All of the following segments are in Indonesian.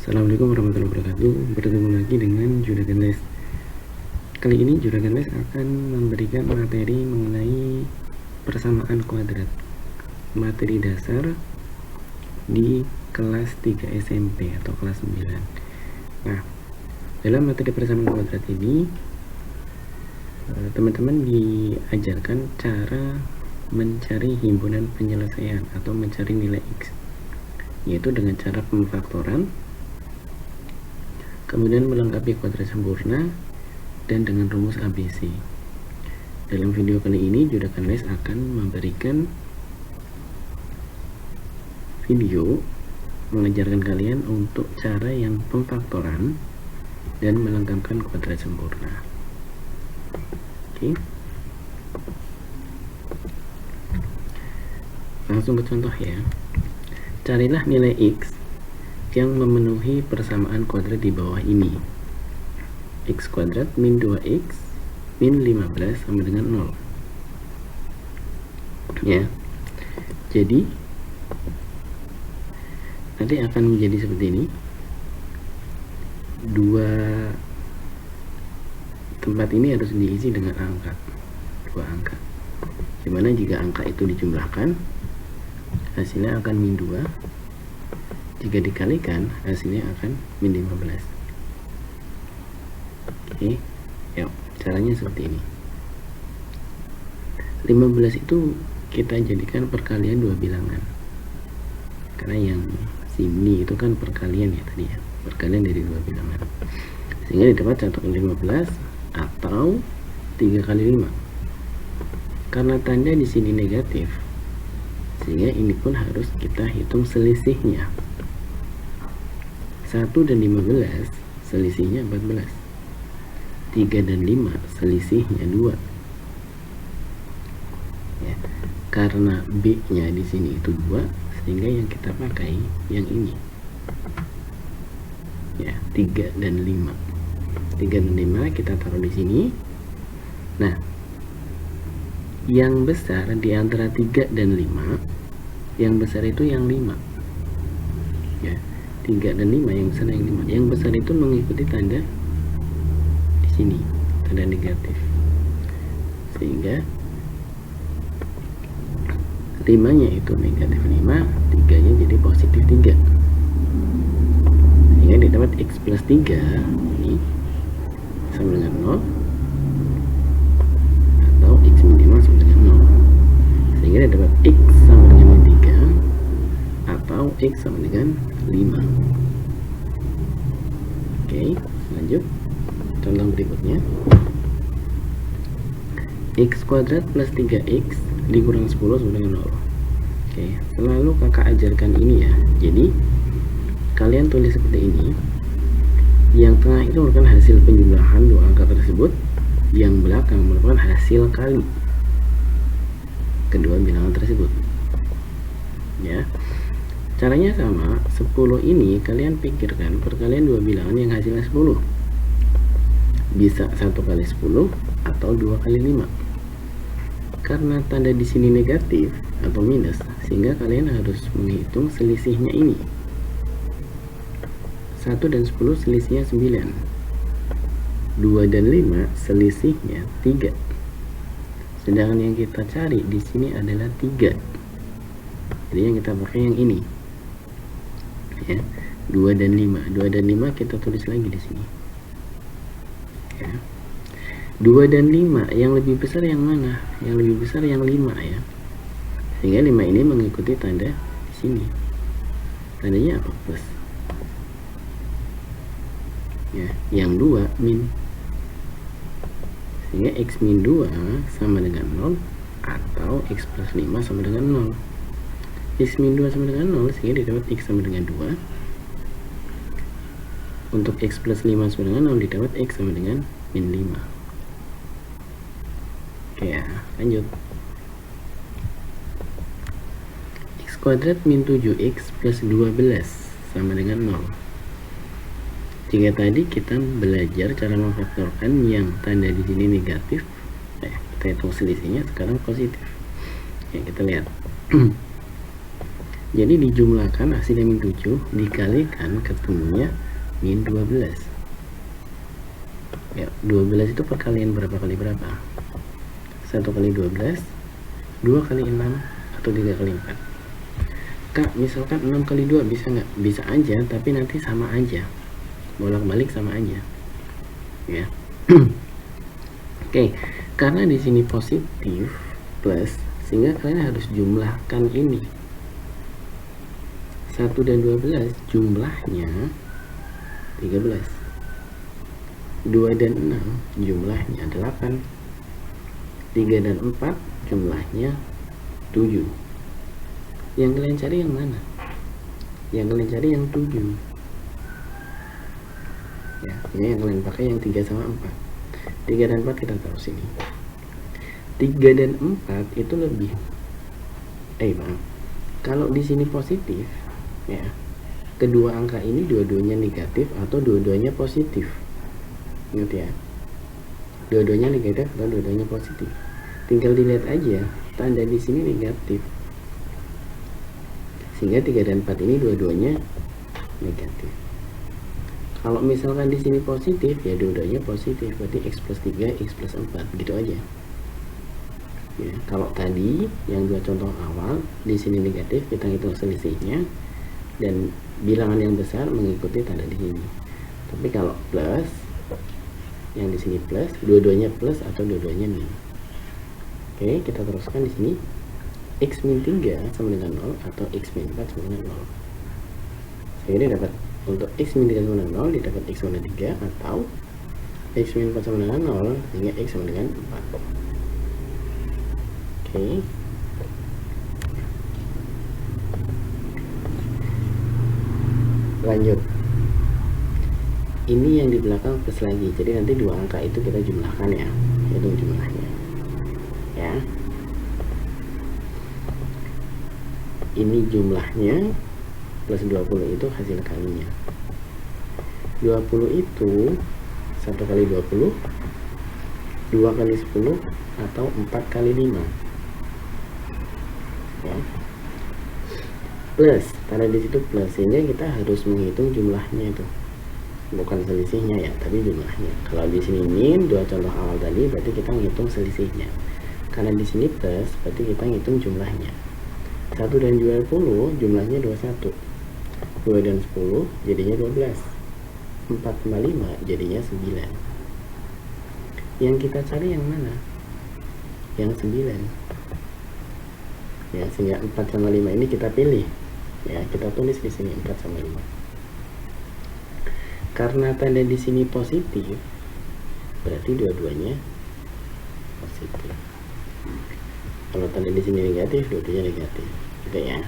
Assalamualaikum warahmatullahi wabarakatuh. Bertemu lagi dengan Juragan Les. Kali ini Juragan Les akan memberikan materi mengenai persamaan kuadrat, materi dasar di kelas 3 SMP atau kelas 9. Nah, dalam materi persamaan kuadrat ini teman-teman diajarkan cara mencari himpunan penyelesaian atau mencari nilai X, yaitu dengan cara pemfaktoran, kemudian melengkapi kuadrat sempurna, dan dengan rumus ABC. Dalam video kali ini Juragan Les akan memberikan video mengajarkan kalian untuk cara yang pemfaktoran dan melengkapkan kuadrat sempurna. Oke. Langsung ke contoh ya. Carilah nilai X yang memenuhi persamaan kuadrat di bawah ini. X kuadrat min 2x min 15 sama dengan 0. Ya. Jadi nanti akan menjadi seperti ini. Dua tempat ini harus diisi dengan angka, dua angka. Dimana jika angka itu dijumlahkan, hasilnya akan min 2. Jika dikalikan, hasilnya akan min 15. Oke, yuk, caranya seperti ini. 15 itu kita jadikan perkalian dua bilangan, karena yang sini itu kan perkalian ya tadi ya, perkalian dari dua bilangan, sehingga didapat 1 kali 15 atau 3 kali 5. Karena tanda di sini negatif, sehingga ini pun harus kita hitung selisihnya. 1 dan 15 selisihnya 14. 3 dan 5 selisihnya 2. Ya, karena B nya di sini itu 2, sehingga yang kita pakai yang ini. Ya, 3 dan 5. 3 dan 5 kita taruh di sini. Nah, yang besar di antara 3 dan 5, yang besar itu yang 5. Ya, 3 dan 5, yang besar yang 5. Yang besar itu mengikuti tanda di sini, tanda negatif. Sehingga 5-nya itu negatif 5, 3-nya jadi positif 3. Sehingga didapat X plus 3 ini sama dengan 0, atau X min 5 sama dengan 0. Sehingga didapat X sama dengan min 3, atau X sama dengan 5. Oke, lanjut contoh berikutnya. X kuadrat plus 3x dikurang 10 sama dengan 0. Oke, selalu kakak ajarkan ini ya. Jadi kalian tulis seperti ini. Yang tengah itu merupakan hasil penjumlahan dua angka tersebut, yang belakang merupakan hasil kali kedua bilangan tersebut. Ya, caranya sama. 10 ini kalian pikirkan perkalian dua bilangan yang hasilnya 10. Bisa 1 kali 10 atau 2 kali 5. Karena tanda di sini negatif atau minus, sehingga kalian harus menghitung selisihnya ini. 1 dan 10 selisihnya 9. 2 dan 5 selisihnya 3. Sedangkan yang kita cari di sini adalah 3. Jadi yang kita pakai yang ini. Ya, 2 dan 5. 2 dan 5 kita tulis lagi di sini. Ya. 2 dan 5, yang lebih besar yang mana? Yang lebih besar yang 5 ya. Sehingga 5 ini mengikuti tanda di sini. Tandanya apa? Plus. Ya, yang 2 min. Sehingga X min 2 sama dengan 0, atau X plus 5 sama dengan 0. X min 2 sama dengan 0, sehingga didapat X sama dengan 2. Untuk X plus 5 sama dengan 0, didapat X sama dengan min 5. Oke ya, lanjut. X kuadrat min 7x plus 12 sama dengan 0. Jika tadi kita belajar cara memfaktorkan yang tanda di sini negatif, kita hitung selisihnya, sekarang positif. Ya, kita lihat. Jadi dijumlahkan hasilnya min 7 dikalikan ketemunya min 12. Ya, 12 itu perkalian berapa kali berapa? 1 kali 12, 2 kali 6, atau 3 kali 4. Kak, misalkan 6 kali 2 bisa nggak? Bisa aja, tapi nanti sama aja. Bolak-balik sama aja. Ya. Oke, karena di sini positif plus, sehingga kalian harus jumlahkan ini. 1 dan 12 jumlahnya 13. 2 dan 6 jumlahnya 8. 3 dan 4 jumlahnya 7. Yang kalian cari yang mana? Yang kalian cari yang 7. Ya, ini yang kalian pakai yang 3 sama 4. 3 dan 4 kita taruh sini. 3 dan 4 itu lebih. Maaf. Kalau di sini positif, ya, kedua angka ini dua-duanya negatif atau dua-duanya positif. Ingat ya, dua-duanya negatif atau dua-duanya positif. Tinggal dilihat aja, tanda di sini negatif, sehingga 3 dan 4 ini dua-duanya negatif. Kalau misalkan di sini positif, ya dua-duanya positif, berarti x plus 3, x plus 4, gitu aja. Ya, kalau tadi yang dua contoh awal di sini negatif, kita hitung selisihnya dan bilangan yang besar mengikuti tanda di sini. Tapi kalau plus, yang di sini plus, dua-duanya plus atau dua-duanya min. Oke, kita teruskan di sini. X min 3 sama dengan 0 atau x min 4 sama dengan 0. Sehingga dapat untuk x min 3 sama dengan 0 didapat x sama dengan 3, atau x min 4 sama dengan 0 sehingga x sama dengan 4. Oke. Lanjut. Ini yang di belakang plus lagi, jadi nanti dua angka itu kita jumlahkan ya, hitung jumlahnya ya. Ini jumlahnya plus 20 itu hasil kalinya. 20 itu 1 kali 20, 2 kali 10, atau 4 kali 5 ya. Plus, karena di situ plus, sehingga kita harus menghitung jumlahnya itu, bukan selisihnya ya, tapi jumlahnya. Kalau di sini min, dua contoh awal tadi, berarti kita menghitung selisihnya. Karena di sini plus, berarti kita ngitung jumlahnya. 1 dan 20 jumlahnya 21. 2 dan 10 jadinya 12. 4 tambah 5 jadinya 9. Yang kita cari yang mana? Yang 9. Ya, sehingga 4 sama 5 ini kita pilih. Ya, kita tulis di sini 4 sama 5. Karena tanda di sini positif, berarti dua-duanya positif. Kalau tanda di sini negatif, dua-duanya negatif. Gitu ya.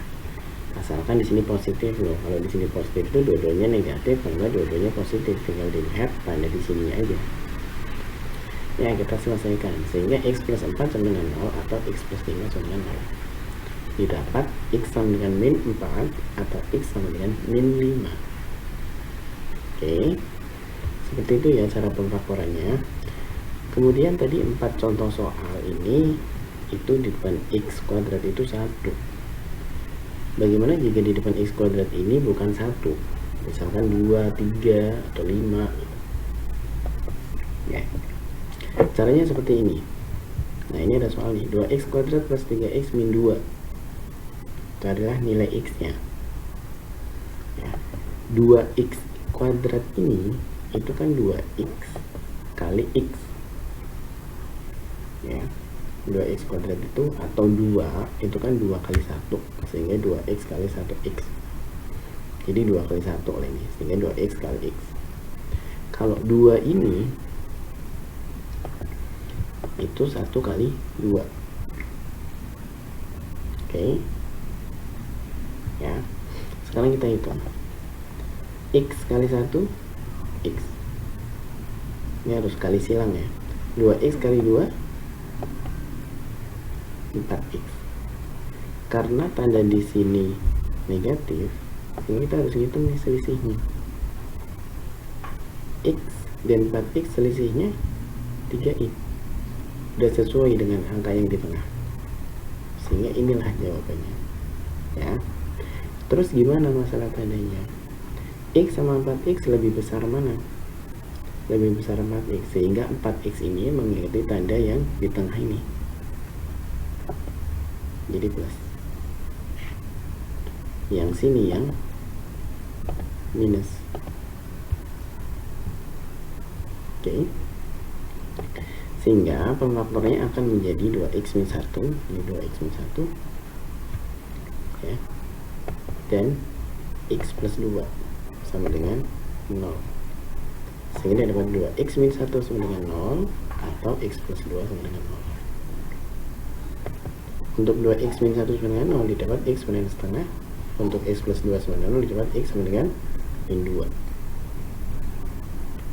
Asalkan di sini positif loh. Kalau di sini positif itu dua-duanya negatif, karena dua-duanya positif. Tinggal dilihat tanda di sini aja. Ya, kita selesaikan. Sehingga x plus 4 sama dengan 0 atau x plus 5 sama dengan 0. Didapat x sama dengan min 4 atau x sama dengan min 5. Oke. Seperti itu ya cara pengkaporannya. Kemudian tadi 4 contoh soal ini itu di depan x kuadrat itu 1. Bagaimana jika di depan x kuadrat ini bukan 1? Misalkan 2, 3, atau 5. Ya. Caranya seperti ini. Nah, ini ada soal nih. 2x kuadrat plus 3x min 2. Carilah nilai x-nya. Ya. 2x kuadrat ini itu kan 2x kali x. Ya. 2x kuadrat itu atau 2 itu kan 2 kali 1, sehingga 2x kali 1x. Jadi 2 kali 1 oleh ini, sehingga 2x kali x. Kalau 2 ini itu 1 kali 2. Oke. Ya. Sekarang kita hitung. X kali 1 x. Ini harus kali silang ya. 2x kali 2 4x. Karena tanda di sini negatif, jadi kita harus hitung nih selisihnya. X dan 4x selisihnya 3x. Sudah sesuai dengan angka yang di tengah. Sehingga inilah jawabannya. Ya. Terus gimana masalah tandanya? X sama 4X lebih besar mana? Lebih besar 4X, sehingga 4X ini mengikuti tanda yang di tengah ini, jadi plus. Yang sini yang minus. Oke. Sehingga pemfaktornya akan menjadi 2X min 1, ini 2X min 1 ya, dan X plus 2 sama dengan 0, sehingga dapat 2X min 1 sama dengan 0 atau X plus 2 sama dengan 0. Untuk 2X min 1 sama dengan 0 didapat X sama dengan setengah. Untuk X plus 2 sama dengan 0 didapat X sama dengan min 2.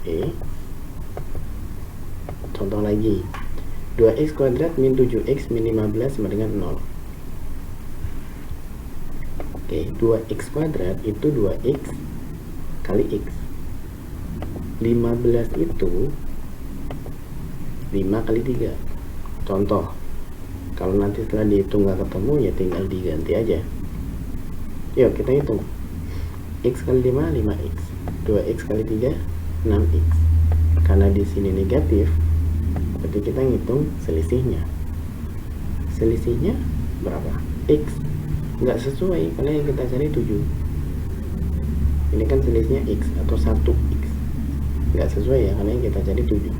Oke. Contoh lagi, 2X kuadrat min 7X min 15 sama dengan 0. Oke, 2X kuadrat itu 2X kali X. 15 itu 5 kali 3. Contoh, kalau nanti setelah dihitung nggak ketemu ya tinggal diganti aja. Yuk kita hitung. X kali 5 5X, 2X kali 3 6X. Karena di sini negatif, berarti kita ngitung selisihnya. Selisihnya berapa? X. Nggak sesuai karena yang kita cari 7. Ini kan selisihnya X atau 1X. Nggak sesuai ya karena yang kita cari 7.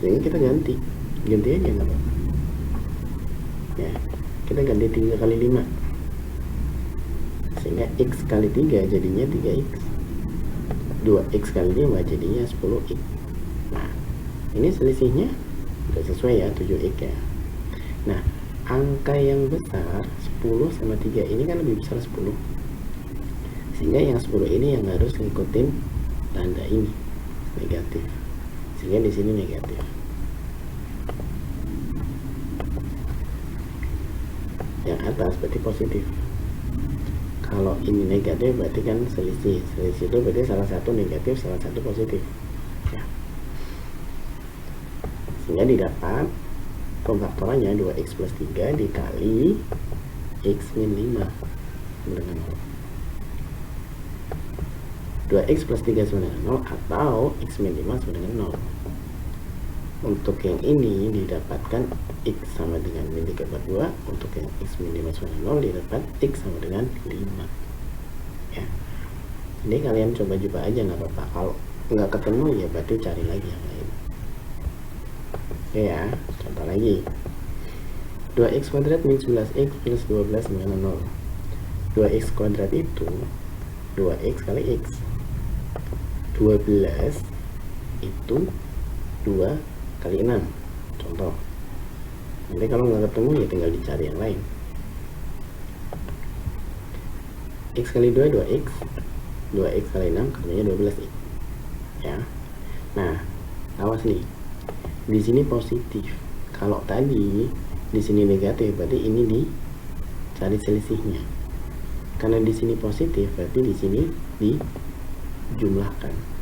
Sehingga kita ganti aja nggak apa-apa ya. Kita ganti 3 kali 5, sehingga X kali 3 jadinya 3X, 2X kali 5 jadinya 10X. Nah ini selisihnya udah sesuai ya, 7X ya. Nah angka yang besar 10 sama 3 ini kan lebih besar 10, sehingga yang 10 ini yang harus ngikutin tanda ini negatif, sehingga di sini negatif. Yang atas berarti positif. Kalau ini negatif berarti kan selisih itu berarti salah satu negatif, salah satu positif ya. Sehingga didapat pemfaktorannya 2X plus 3 dikali X min 5 sama dengan 0. 2X plus 3 sama dengan 0 atau X min 5 sama dengan 0. Untuk yang ini didapatkan X sama dengan min 3 per 2. Untuk yang X min 5 sama dengan 0 didapat X sama dengan 5 ya. Ini kalian coba aja nggak apa-apa. Kalau nggak ketemu ya berarti cari lagi yang lain. Oke ya, contoh lagi. 2X kuadrat min 11X plus 12 sama dengan 0. 2X kuadrat itu 2X kali X. 12 itu 2 kali 6. Contoh. Nanti kalau nggak ketemu ya tinggal dicari yang lain. X kali 2 2X. 2X kali 6 ketemunya 12X ya. Nah awas nih, di sini positif. Kalau tadi di sini negatif berarti ini dicari selisihnya. Karena di sini positif berarti di sini dijumlahkan.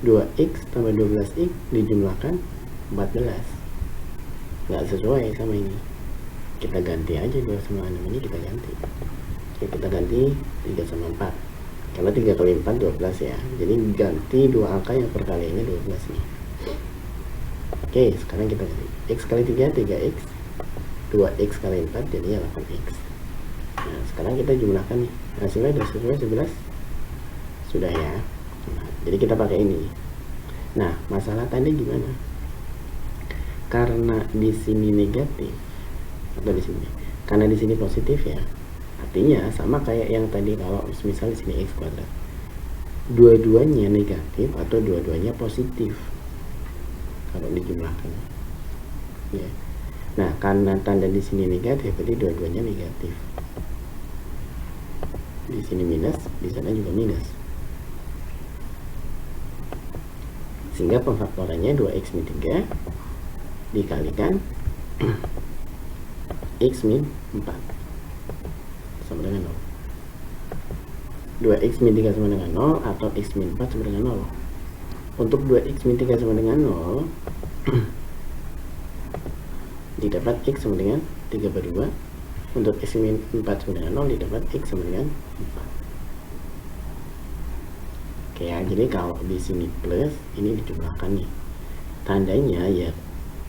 2X tambah 12X dijumlahkan 14. Nggak sesuai sama ini. Kita ganti aja 2 sama 6 ini kita ganti. Oke, kita ganti 3 sama 4. Karena 3 kali 4 12 ya. Jadi ganti 2 angka yang perkaliannya 12 nih. Oke, sekarang kita ganti. X kali 3 3X. 2X kali 4 jadinya 8X. Nah, sekarang kita jumlahkan nih. Hasilnya sudah sesuai 11. Sudah ya. Nah, jadi kita pakai ini. Nah, masalah tadi gimana? Karena di sini negatif atau di sini. Karena di sini positif ya. Artinya sama kayak yang tadi kalau misal di sini X kuadrat. Dua-duanya negatif atau dua-duanya positif. Kalau dijumlahkan. Ya. Nah, karena tanda di sini negatif berarti dua-duanya negatif. Di sini minus, di sana juga minus. Sehingga pemfaktorannya 2X min 3 dikalikan X min 4 sama dengan 0. 2X min 3 sama dengan 0 atau X min 4 sama dengan 0. Untuk 2X min 3 sama dengan 0 didapat X sama dengan 3 per 2 Untuk X min 4 sama dengan 0 didapat X sama dengan 4. Oke ya, jadi kalau di sini plus, ini dijumlahkan nih. Tandanya ya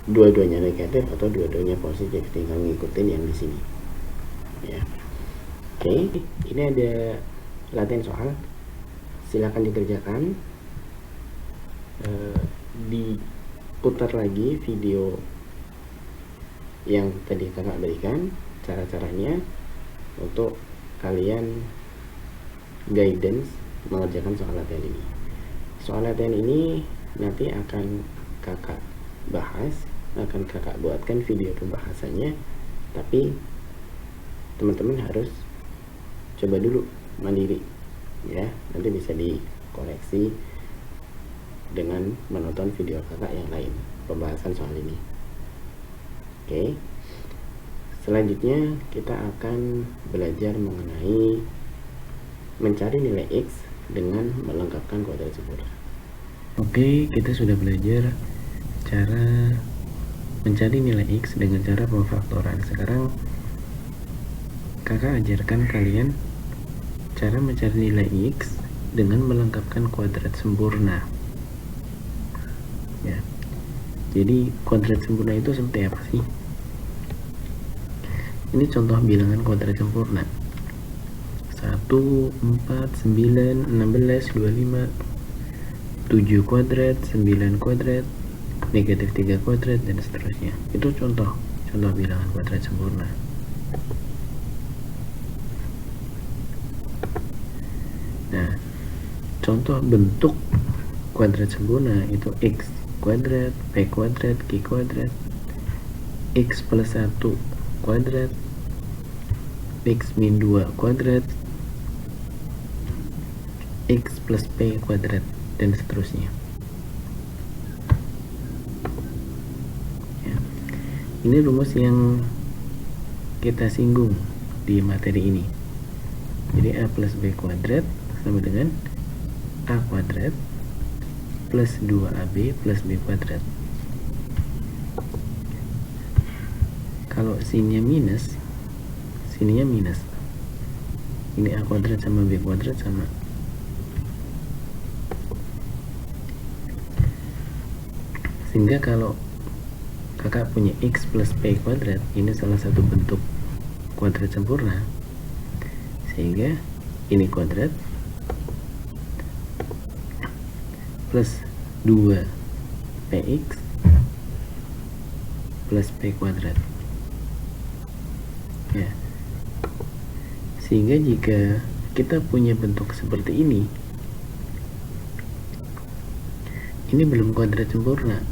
dua-duanya negatif atau dua-duanya positif, tinggal ngikutin yang di sini. Ya. Oke, ini ada latihan soal. Silakan dikerjakan. Diputar lagi video yang tadi kakak berikan, cara-caranya untuk kalian guidance mengerjakan soal latihan ini. Soal latihan ini nanti akan kakak bahas, akan kakak buatkan video pembahasannya, tapi teman-teman harus coba dulu mandiri ya, nanti bisa dikoreksi dengan menonton video kakak yang lain pembahasan soal ini. Oke, selanjutnya kita akan belajar mengenai mencari nilai X dengan melengkapkan kuadrat sempurna. Oke, kita sudah belajar cara mencari nilai X dengan cara pemfaktoran. Sekarang kakak ajarkan kalian cara mencari nilai X dengan melengkapkan kuadrat sempurna ya. Jadi kuadrat sempurna itu seperti apa sih? Ini contoh bilangan kuadrat sempurna: 1, 4, 9, 16, 25, 7 kuadrat, 9 kuadrat, negatif 3 kuadrat, dan seterusnya. Itu contoh bilangan kuadrat sempurna. Nah, contoh bentuk kuadrat sempurna itu X kuadrat, P kuadrat, Q kuadrat, X plus 1 kuadrat, X min 2 kuadrat, X plus P kuadrat, dan seterusnya ya. Ini rumus yang kita singgung di materi ini. Jadi A plus B kuadrat sama dengan A kuadrat plus 2AB plus B kuadrat. Kalau sininya minus, sininya minus. Ini A kuadrat sama B kuadrat sama. Sehingga kalau kakak punya X plus P kuadrat, ini salah satu bentuk kuadrat sempurna. Sehingga ini kuadrat plus 2px plus p kuadrat ya. Sehingga jika kita punya bentuk seperti ini belum kuadrat sempurna.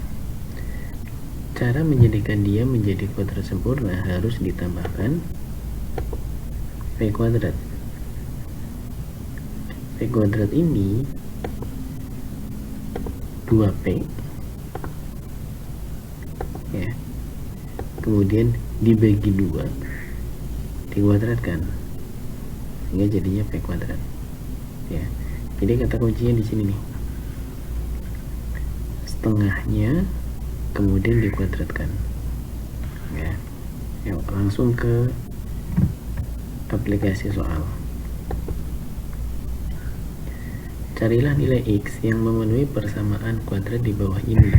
Cara menjadikan dia menjadi kuadrat sempurna harus ditambahkan p kuadrat. P kuadrat ini 2p ya, kemudian dibagi 2 dikuadratkan sehingga jadinya p kuadrat ya. Jadi kata kuncinya di sini nih, setengahnya kemudian dikuadratkan ya. Yuk langsung ke aplikasi soal. Carilah nilai X yang memenuhi persamaan kuadrat di bawah ini.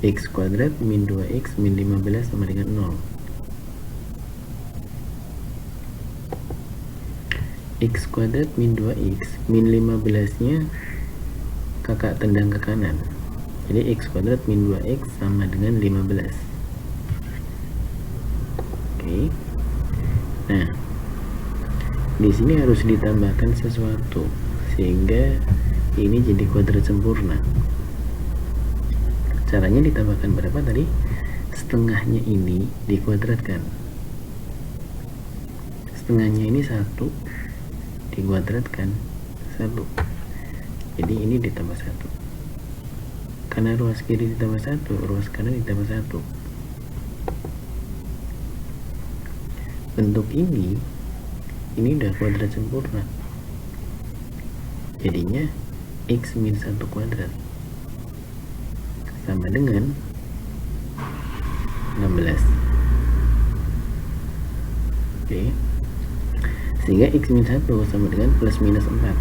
X kuadrat min 2X min 15 sama dengan 0. X kuadrat min 2X min 15 nya kakak tendang ke kanan. Jadi X kuadrat min 2X sama dengan 15. Oke. Nah, di sini harus ditambahkan sesuatu sehingga ini jadi kuadrat sempurna. Caranya ditambahkan berapa tadi? Setengahnya ini dikuadratkan. Setengahnya ini 1 dikuadratkan 1. Jadi ini ditambah 1. Karena ruas kiri ditambah 1, ruas kanan ditambah 1. Bentuk ini udah kuadrat sempurna. Jadinya X min 1 kuadrat sama dengan 16. Oke. Sehingga x min 1 sama dengan plus minus 4.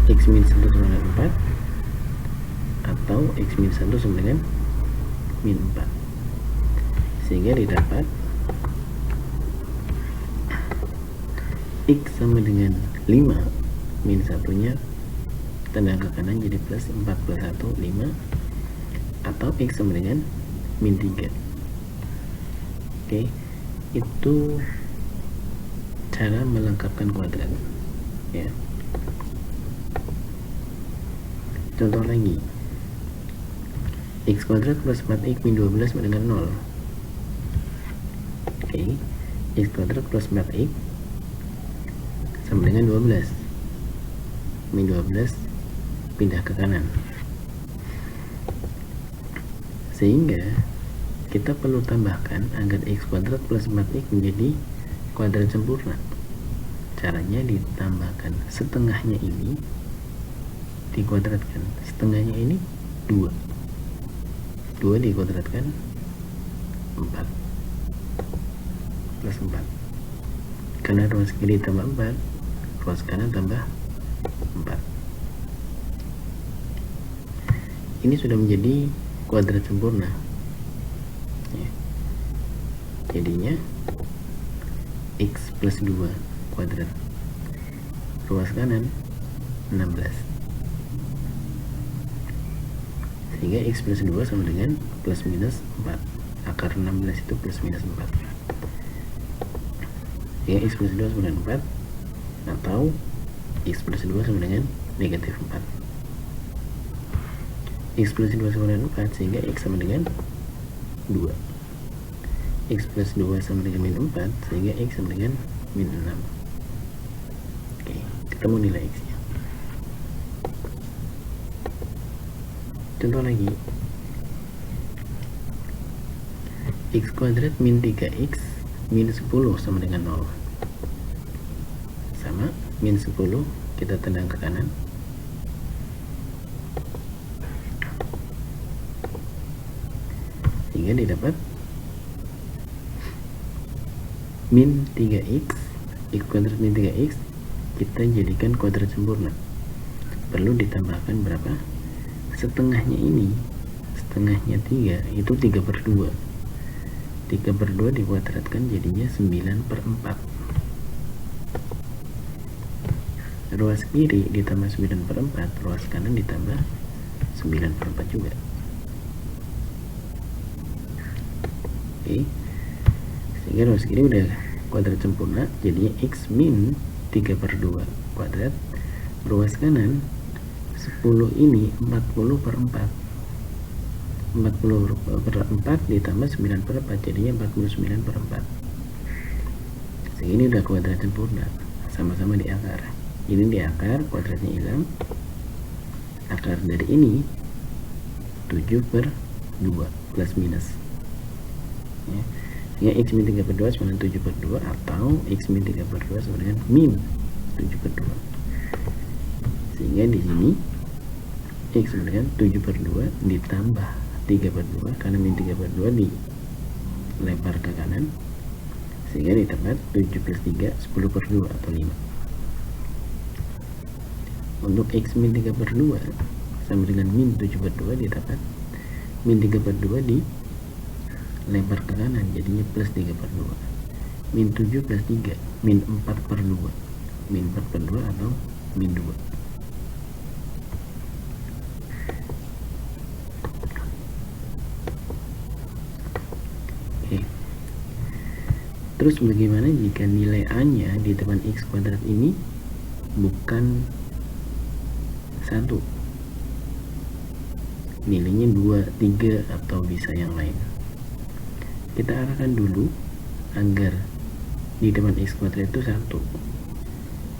X min 1 sama dengan 4 atau x min 1 sama dengan min 4. Sehingga didapat x sama dengan 5, min 1-nya tanda ke kanan jadi plus 4 plus 1, 5, atau x sama dengan min 3. Oke, itu cara melengkapkan kuadrat ya. Contoh lagi, x kuadrat plus 4x min 12 sama dengan 0. Oke, x kuadrat plus 4x sama dengan 12, min 12 pindah ke kanan, sehingga kita perlu tambahkan agar x kuadrat plus 4x menjadi kuadrat sempurna. Caranya ditambahkan setengahnya ini dikuadratkan, setengahnya ini 2 dikuadratkan 4 plus 4, karena ruas kiri tambah 4, ruas kanan tambah 4. Ini sudah menjadi kuadrat sempurna ya. Jadinya x plus 2 kuadrat, ruas kanan 16, sehingga x plus 2 sama dengan plus minus 4. Akar 16 itu plus minus 4, sehingga x plus 2 sama dengan 4 atau x plus 2 sama dengan negatif 4. X plus 2 sama dengan 4, sehingga x sama dengan 2. X plus 2 sama dengan min 4, sehingga x sama dengan min 6. Oke, ketemu nilai x nya. Contoh lagi, x kuadrat min 3x min 10 sama dengan 0. Sama, min 10 kita tendang ke kanan, sehingga didapat min 3x, x kuadrat min 3x kita jadikan kuadrat sempurna. Perlu ditambahkan berapa? Setengahnya ini, setengahnya 3, itu 3 per 2. 3 per 2 dikuadratkan jadinya 9 per 4. Ruas kiri ditambah 9 per 4, ruas kanan ditambah 9 per 4 juga. Oke, sehingga ruas kiri udah kuadrat sempurna, jadinya x min 3 per 2 kuadrat, ruas kanan 10 ini 40 per 4, 40 per 4 ditambah 9 per 4 jadinya 49 per 4. Sehingga ini udah kuadrat sempurna, sama-sama di akar. Ini di akar, kuadratnya hilang, akar dari ini 7 per 2 plus minus ya. Sehingga x min 3 per 2 sama dengan 7 per 2 atau x min 3 per 2 sama dengan min 7 per 2. Sehingga di sini x sama dengan 7 per 2 ditambah 3 per 2, karena min 3 per 2 dilempar ke kanan, sehingga didapat 7 plus 3 10 per 2 atau 5. Untuk x min 3 per 2 sama dengan min 7 per 2 didapat min 3 per 2 dilempar ke kanan, jadinya plus 3 per 2. Min 7 plus 3, min 4 per 2, min 4 per 2 atau min 2. Oke. Terus bagaimana jika nilai A nya di depan x kuadrat ini bukan 1, nilainya 2, 3 atau bisa yang lain? Kita arahkan dulu agar di depan x kuadrat itu 1.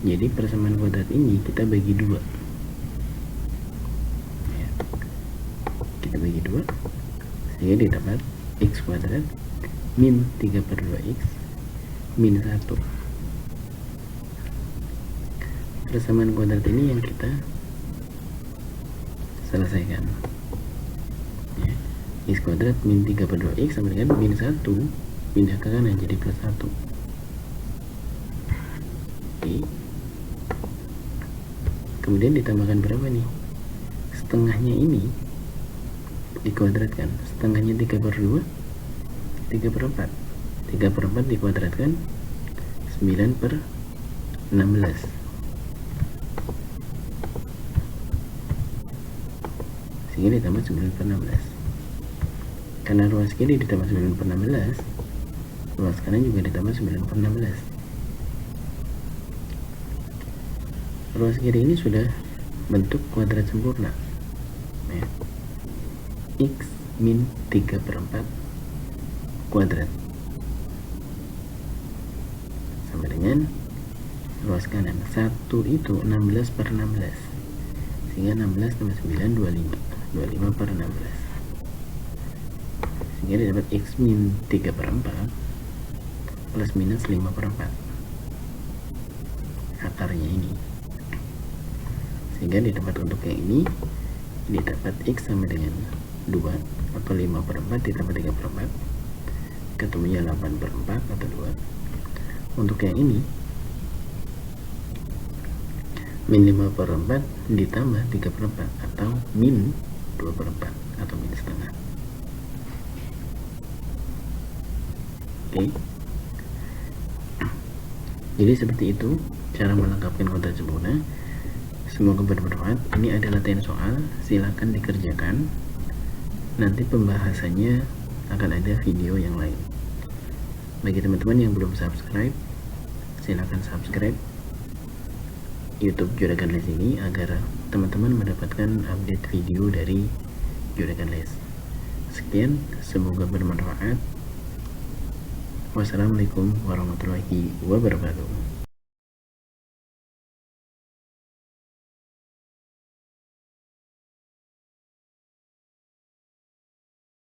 Jadi persamaan kuadrat ini kita bagi 2 ya. Kita bagi 2 sehingga didapat x kuadrat min 3 per 2x min 1. Persamaan kuadrat ini yang kita selesaikan ya. X kuadrat min 3 per 2x sama dengan min 1 pindah ke kanan jadi plus 1. Oke. Kemudian ditambahkan berapa nih? Setengahnya ini dikuadratkan. Setengahnya 3/2, 3/4. 3/4 dikuadratkan 9/16. Sehingga ditambah 9/16. Karena ruas kiri ditambah 9/16, ruas kanan juga ditambah 9/16. Ruas kiri ini sudah bentuk kuadrat sempurna ya. X min 3/4 kuadrat sama dengan ruas kanan. 1 itu 16/16, sehingga 16 tambah 9 25 25/16, sehingga dapat X min 3/4 plus minus 5/4 akarnya ini, sehingga didapat untuk yang ini didapat X sama dengan 2 atau 5/4 ditambah 3/4, ketemunya 8/4 atau 2. Untuk yang ini min 5/4 ditambah 3/4 atau min 2/4 atau min setengah. Oke. Jadi seperti itu cara melengkapkan kuadrat sempurna. Semoga bermanfaat. Ini ada latihan soal, silakan dikerjakan. Nanti pembahasannya akan ada video yang lain. Bagi teman-teman yang belum subscribe, silakan subscribe YouTube Juragan Les ini agar teman-teman mendapatkan update video dari Juragan Les. Sekian, semoga bermanfaat. Wassalamualaikum warahmatullahi wabarakatuh.